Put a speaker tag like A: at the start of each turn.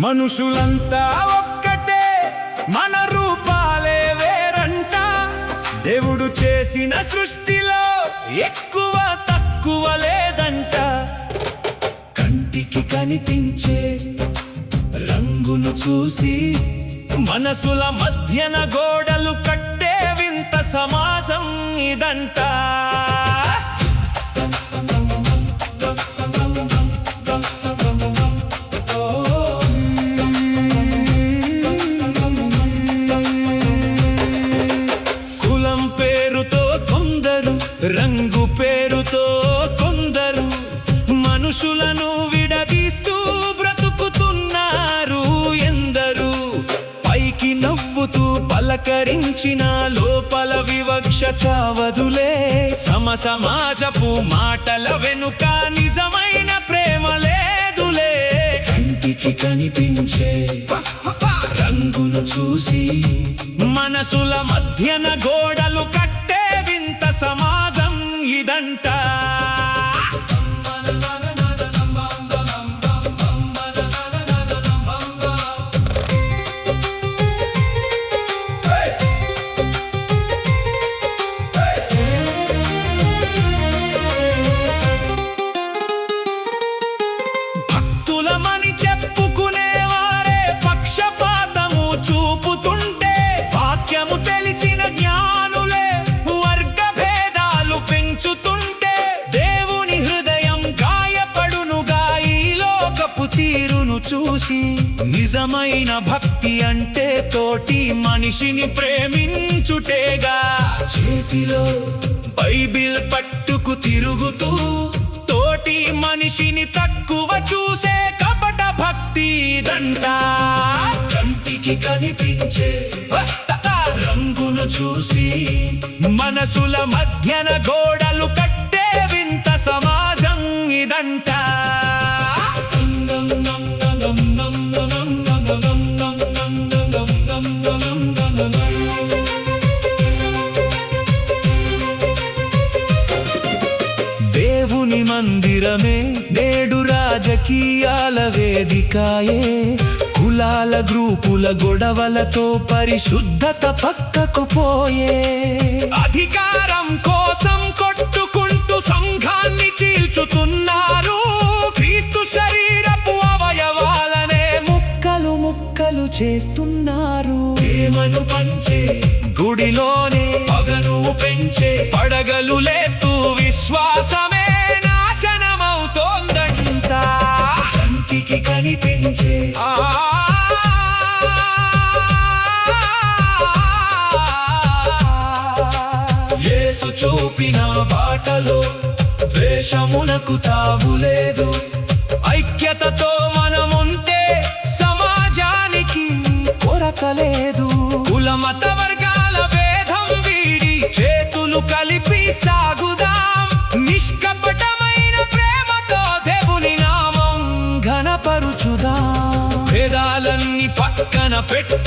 A: మనుషులంతా ఒక్కటే, మన రూపాలే వేరంట. దేవుడు చేసిన సృష్టిలో ఎక్కువ తక్కువ లేదంట. కంటికి కనిపించే రంగును చూసి మనసుల మధ్యన గోడలు కట్టే వింత సమాజం ఇదంట. కులం పేరుతో కొందరు, రంగు పేరుతో కొందరు మనుషులను విడదీస్తూ బ్రతుకుతున్నారు ఎందరు. పైకి నవ్వుతూ పలకరించిన లోపల వివక్ష చావదులే. సమాజపు మాటల వెనుక నిజమైన ప్రేమ లేదులే. కంటికి కనిపించే రంగును చూసి మనసుల మధ్యన గోడలు కట్టే వింత సమాజం ఇదంట. భక్తులమని చెప్పుకునేవారే పక్షపాతము చూపుతుంటే, వాక్యము తెలిసిన జ్ఞానులే వర్గ భేదాలు పెంచుతుంటే, దేవుని హృదయం గాయపడునుగా ఈ లోకపు తీరును చూసి. నిజమైన భక్తి అంటే తోటి మనిషిని ప్రేమించుటేగా. చేతిలో బైబిల్ పట్టుకు తిరుగుతూ తోటి మనిషిని తక్కువ చూసే కపట భక్తి ఇదంట. కంటికి కనిపించే రంగును చూసి మనసుల మధ్యన గోడలు కట్టే వింత సమాజం ఇదంట. దేవుని మందిరమే నేడు రాజకీయాల వేదికాయే. కులాల గ్రూపుల గొడవలతో పరిశుద్ధత పక్కకు పోయే. అధికారం కోసం కొట్టుకుంటూ సంఘాన్ని చీల్చుతున్నారు. క్రీస్తు శరీరపు అవయవాలనే ముక్కలు ముక్కలు చేస్తున్నారు. ప్రేమను పంచే గుడిలోనే పగను పెంచే పడగలు లేస్తూ విశ్వాసమే నాశనమవుతోందంట. కంటికి కనిపించే యేసు చూపిన బాటలో ద్వేషమునకు తావులేదు. ఐక్యతతో మనముంటే సమాజానికి కొరత లేదు. కులమత వర్గాల భేదం వీడి చేతులు కలిపి సాగుదాం. నిష్కపటమైన ప్రేమతో దేవుని నామం ఘనపరుచుదాం. భేదాలన్నీ పక్కన పెట్టి